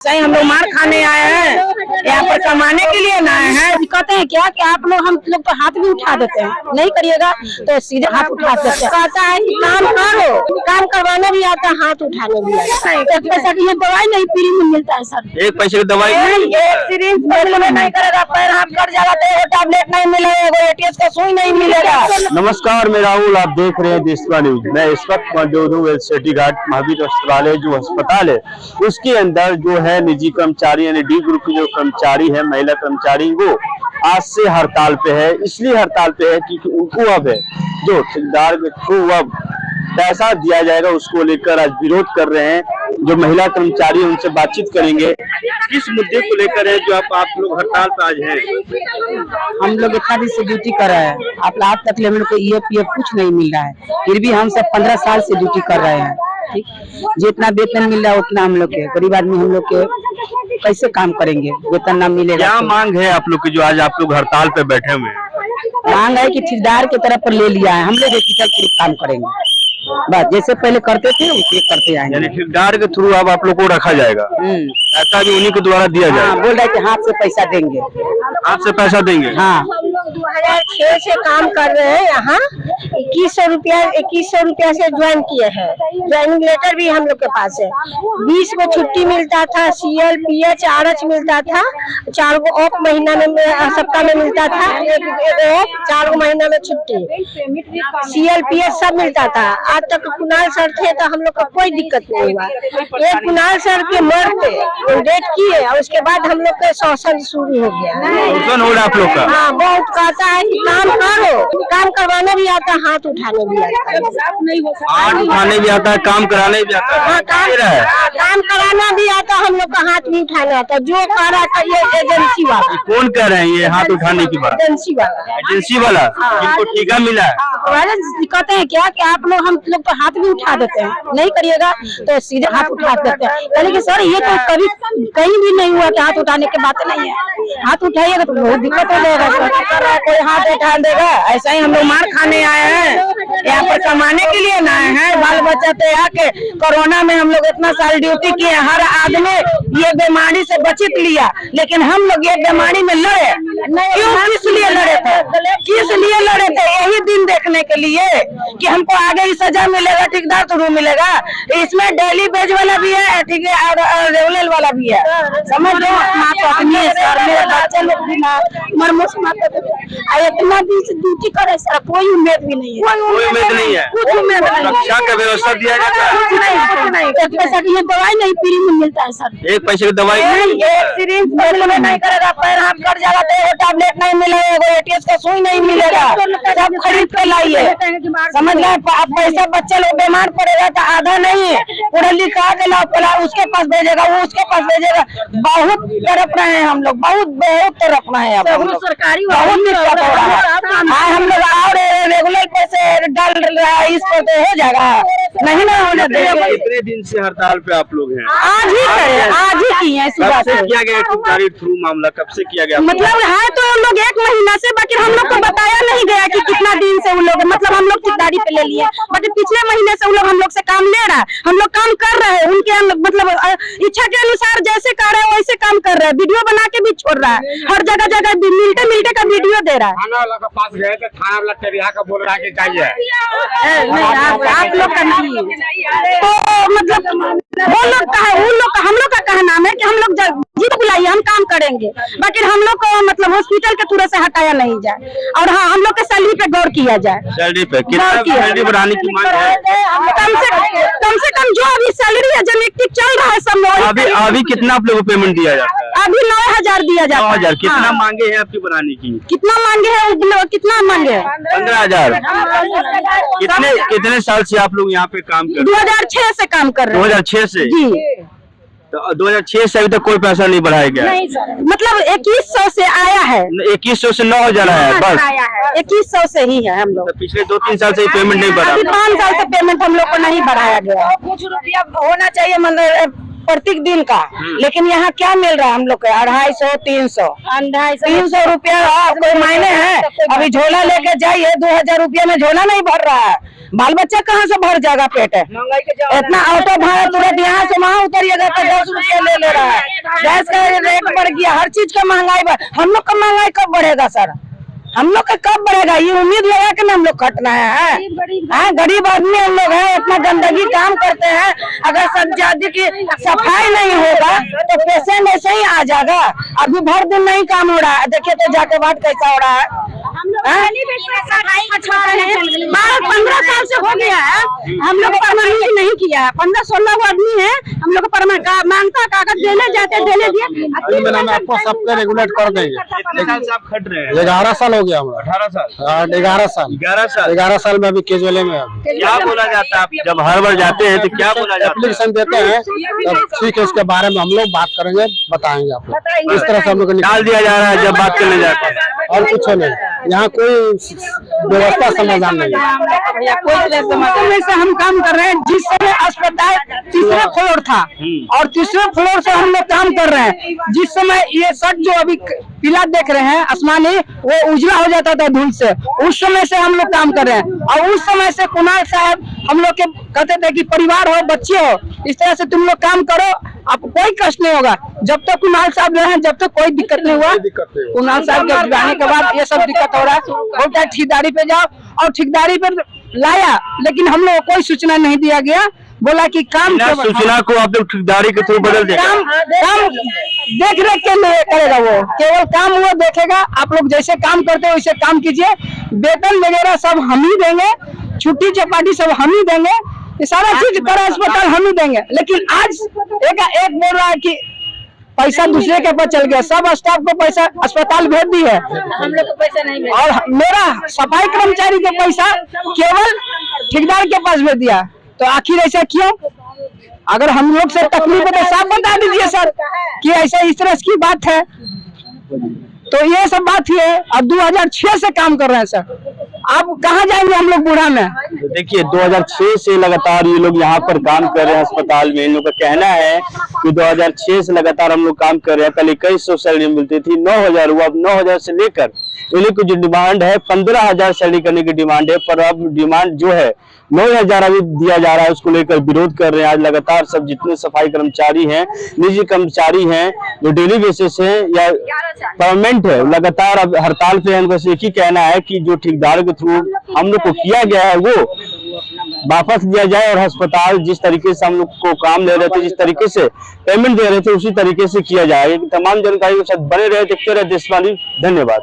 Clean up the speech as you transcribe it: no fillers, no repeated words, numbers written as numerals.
सही हम लोग मार खाने आए हैं, यहाँ पर कमाने के लिए ना आए हैं। कहते हैं क्या कि आप लोग हम लोग तो हाथ भी उठा देते हैं, नहीं करिएगा तो सीधे हाथ उठा देते हैं। कहता है कि काम करो, काम करवाना भी आता है, हाथ उठाने भी आता है। एक पैसा की दवाई नहीं फ्री में मिलता है सर, एक पैसे की दवाई नहीं, एक सिरिंज नहीं करेगा, पैर हाथ कट जाएगा तो वो टैबलेट नहीं मिलेगा, एटीएस का सुई नहीं मिलेगा। नमस्कार, मैं राहुल, आप देख रहे हैं देशवा न्यूज। मैं इस वक्त मौजूद हूँ सिटी घाट महावीर अस्पताल जो अस्पताल है उसके अंदर जो है निजी कर्मचारी यानी डी ग्रुप के जो कर्मचारी है, महिला कर्मचारी, वो आज से हड़ताल पे है। इसलिए हड़ताल पे है क्योंकि उनको अब है जो ठेकेदार के थ्रू अब पैसा दिया जाएगा उसको लेकर आज विरोध कर रहे हैं। जो महिला कर्मचारी उनसे बातचीत करेंगे, किस मुद्दे को लेकर है जो आप लोग हड़ताल पे आज हैं। हम लोग इतना दिन से ड्यूटी कर रहे हैं, आप आज तक हम लोग को EFPF कुछ नहीं मिल रहा है, फिर भी हम सब 15 साल से ड्यूटी कर रहे हैं। ठीक, जितना वेतन मिल रहा है उतना हम लोग के गरीब आदमी हम लोग के कैसे काम करेंगे, वेतन ना मिलेगा। क्या मांग है आप लोग की जो आज आप लोग हड़ताल पे बैठे हुए हैं? मांग है कि ठेकेदार की तरफ पर ले लिया है, हम लोग एक काम करेंगे, बस जैसे पहले करते थे उसे करते आएंगे। यानी ठेकेदार के थ्रू अब आप लोग को रखा जाएगा, पैसा भी उन्हीं के द्वारा दिया जाएगा। बोल रहे थे हाथ से पैसा देंगे, हाथ से पैसा देंगे। हाँ, 2006 से काम कर रहे हैं यहाँ, 2100 रुपया से ज्वाइन किए हैं। ज्वाइनिंग लेटर भी हम लोग के पास है। 20 को छुट्टी मिलता था, CL PH RH मिलता था, 4 को ऑफ महीना में सप्ताह में मिलता था, एक 4 महीना में छुट्टी, CL PH सब मिलता था। आज तक कुणाल सर थे तो हम लोग का कोई दिक्कत नहीं हुआ। एक कुणाल सर के मरते डेट किए और उसके बाद हम लोग का शोषण शुरू हो गया। शोषण हो रहा है आप लोग का? हाँ, बहुत कहता है कि काम करो, काम करवाना भी आता है, हाथ उठाने भी आता है। हाथ उठाने भी आता है, काम कराने भी आता है। हाँ, काम कराना भी आता है, हम लोग का हाथ भी उठाना आता है। जो कह रहा था ये एजेंसी वाला। कौन कह रहे हैं ये हाथ उठाने की बात? एजेंसी वाला। एजेंसी वाला जिनको ठेका मिला है। कहते हैं क्या कि आप लोग हम लोग तो हाथ भी उठा देते हैं, नहीं करिएगा तो सीधे हाथ उठा देते हैं। लेकिन सर ये तो कभी कहीं भी नहीं हुआ कि हाथ उठाने की बात नहीं है। हाथ उठाइएगा तो बहुत दिक्कत हो जाएगा सर, कोई हाथ उठा देगा। ऐसा ही हम लोग मार खाने आए हैं, यहाँ पर कमाने के लिए ना आए हैं। बाल बच्चा तो यहाँ के कोरोना में हम लोग इतना साल ड्यूटी किए, हर आदमी ये बीमारी से बचित लिया, लेकिन हम लोग ये बीमारी में लड़े क्यों? किस लिए लड़े थे? किस लिए लड़े थे? यही दिन देखने के लिए कि हमको आगे ही सजा मिलेगा, ठेकेदार थ्रू मिलेगा। इसमें डेली बेज वाला भी है, ठीक है, और रेगुलर वाला भी है। समझ लो, माँ को अपनी सर मेरे बच्चे लोग भी ना मरमोश इतना दिन से ड्यूटी करे सर, कोई उम्मीद भी नहीं है। कोई उम्मीद नहीं है, कुछ उम्मीद नहीं। रक्षा का व्यवस्था दिया जाता है? कुछ नहीं, एक पैसा की दवाई नहीं फ्री में मिलता है सर। एक पैसे की दवाई नहीं, एक सिरिंज नहीं करेगा, पैर हाथ कट जाएगा तो वो टैबलेट नहीं मिलेगा, एटीएस का सुई नहीं मिलेगा, सब खरीद के लाइए। समझ गए? पैसा बच्चे लोग बीमार पड़ेगा तो आधा नहीं पूरा लिखा के लाओ, उसके पास भेजेगा, वो उसके पास भेजेगा। बहुत तरफ रहे हैं हम लोग, बहुत तरफ रहे हैं, सरकारी बहुत दिक्कत हो रहा है। हम लोग और रेगुलर पैसे डाल रहा है, इस पर तो हो जाएगा नहीं ना होने देगा। कितने दिन से हड़ताल पे आप लोग हैं? आज ही किए हैं। इसी बात से किया गया ठेकेदारी थ्रू मामला कब से किया गया? मतलब है तो उन लोग 1 महीना से, बाकी हम लोग को बताया नहीं गया कि कितना दिन से उन लोग, मतलब हम लोग ठेकेदारी पे ले लिए, बट पिछले महीने से उन लोग हम लोग से काम ले रहा है। हम लोग काम कर रहे हैं, उनके मतलब इच्छा के अनुसार जैसे कर रहे हैं वैसे काम कर रहे हैं। वीडियो बना के भी छोड़ रहा है, हर जगह मिलते का वीडियो दे रहा है। थाना वाला के पास गए थे, थाना वाला टेरिया का बोल रहा है कि चाहिए आप लोग का नहीं, तो मतलब वो लोग का है, उन लोग का, हम लोग का कहना है कि हम लोग जीत बुलाइए, हम काम करेंगे, बाकी हम लोग को मतलब हॉस्पिटल के थ्रू से हटाया नहीं जाए। और हाँ, हम लोग के सैलरी पे गौर किया जाए। सैलरी पे कितना सैलरी बढ़ाने की मांग है? कम से कम जो अभी सैलरी है जो चल रहा है सब। अभी कितना आप लोग को पेमेंट दिया जाता है? अभी 9000 दिया जाता है। 9000 कितना मांगे हैं आपकी बढ़ाने की? कितना मांगे है? कितना मांगे? 15,000। कितने साल से आप लोग यहाँ पे काम कर रहे हैं? 2006 से काम कर रहे हैं। 2006 से जी। तो 2006 से अभी तक कोई पैसा नहीं बढ़ाया गया? नहीं सर, मतलब 2100 से आया है। 2100 से 9000 आया है बस? 2100 से ही है हम लोग। तो पिछले 2-3 साल से पेमेंट नहीं बढ़ा? 5 साल से पेमेंट हम लोग को नहीं बढ़ाया गया। कुछ रुपया होना चाहिए मतलब प्रत्येक दिन का, लेकिन यहाँ क्या मिल रहा है हम लोग को? 250, 300 रुपया कोई मायने है? अभी झोला लेके जाइए, 2000 रुपया में झोला नहीं भर रहा है। बाल बच्चा कहाँ से भर जाएगा पेट है। इतना ऑटो भाड़ा तुरंत यहाँ से वहाँ उतरिएगा तो 10 रुपया ले रहा है। गैस का रेट बढ़ गया, हर चीज का महंगाई हम लोग का महंगाई कब बढ़ेगा सर? हम लोग का कब बढ़ेगा? ये उम्मीद लगा के ना हम लोग खटना है। गरीब आदमी हम लोग हैं, इतना गंदगी काम करते हैं। अगर सब ज्यादा की सफाई नहीं होगा तो पेशेंट ऐसे ही आ जाएगा। अभी भर दिन नहीं काम हो रहा है, देखिए तो जाके बाट कैसा हो रहा है। 12-15 साल से हो गया है, हम लोग परमानेंट नहीं किया है। 15-16 आदमी है, हम लोग मांगता कागज देने जाते देने दिए। आपको सबका रेगुलेट कर देंगे। आप खट रहे हैं 11 साल हो गया हमारा। 18 साल 11 साल 11 साल में अभी केजवेले में। क्या बोला जाता है? आप जब हर बार जाते हैं तो क्या बोला जाता है? एप्लीकेशन देते हैं, तब ठीक है, उसके बारे में हम लोग बात करेंगे, बताएंगे आपको। इस तरह से हम लोग निकाल दिया जा रहा है जब बात करने जाते हैं, और कुछ नहीं। यहाँ कोई व्यवस्था समाधान नहीं है। कोई से हम काम कर रहे हैं। जिस समय अस्पताल तीसरे फ्लोर था और तीसरे फ्लोर से हम लोग काम कर रहे हैं। जिस समय ये शर्ट जो अभी पीला देख रहे हैं आसमानी, वो उजला हो जाता था धूल से, उस समय से हम लोग काम कर रहे हैं। और उस समय से कुणाल साहब हम लोग के कहते थे कि परिवार हो, बच्चे हो, इस तरह से तुम लोग काम करो, आपको कोई कष्ट नहीं होगा। जब तक कुणाल साहब रहे हैं, जब तक कोई दिक्कत नहीं हुआ। कुणाल साहब के जाने के बाद ये सब दिक्कत हो रहा है। बोलता है ठेकेदारी पे जाओ, और ठेकेदारी पे लाया, लेकिन हम लोग को कोई सूचना नहीं दिया गया। बोला कि काम सूचना को आप लोग ठेकेदारी के थ्रू बदल देंगे। काम देख रेख के लिए करेगा, वो केवल काम वो देखेगा। आप लोग जैसे काम करते हो वैसे काम कीजिए, वेतन वगैरह सब हम ही देंगे, छुट्टी चपाटी सब हम ही देंगे, ये सारा चीज बड़ा अस्पताल हम ही देंगे। लेकिन आज एक बोल रहा है कि पैसा दूसरे के पास चल गया, सब स्टाफ को पैसा अस्पताल भेज दी है, हम लोग को पैसा नहीं भेजा। और मेरा सफाई कर्मचारी का पैसा केवल ठेकेदार के पास भेज दिया। तो आखिर ऐसा क्यों? अगर हम लोग से तकलीफ है तो साफ बता दीजिए सर कि ऐसा इस तरह की बात है। तो ये सब बात ही है। अब 2006 से काम कर रहे हैं सर, आप कहाँ जाएंगे हम लोग बूढ़ा में? तो देखिए 2006 से लगातार ये लोग यहाँ पर काम कर रहे हैं अस्पताल में। इन लोग का कहना है कि 2006 से लगातार हम लोग काम कर रहे हैं। पहले 2100 सैलरी मिलती थी, 9000 हुआ, अब 9000 से लेकर इन लोग की जो डिमांड है 15000 सैलरी करने की डिमांड है। पर अब डिमांड जो है 9000 अभी दिया जा रहा है, उसको लेकर विरोध कर रहे हैं। आज लगातार सब जितने सफाई कर्मचारी हैं, निजी कर्मचारी हैं, जो डेली बेसिस है या परमानेंट है, लगातार अब हड़ताल पे है। बस एक ही कहना है कि जो ठेकेदार के थ्रू हम लोग को किया गया है वो वापस दिया जाए, और अस्पताल जिस तरीके से हम लोग को काम ले रहे थे, जिस तरीके से पेमेंट दे रहे थे, उसी तरीके से किया जाए। तमाम जानकारी के साथ बने रहे, देखते रहे देशवाली। धन्यवाद।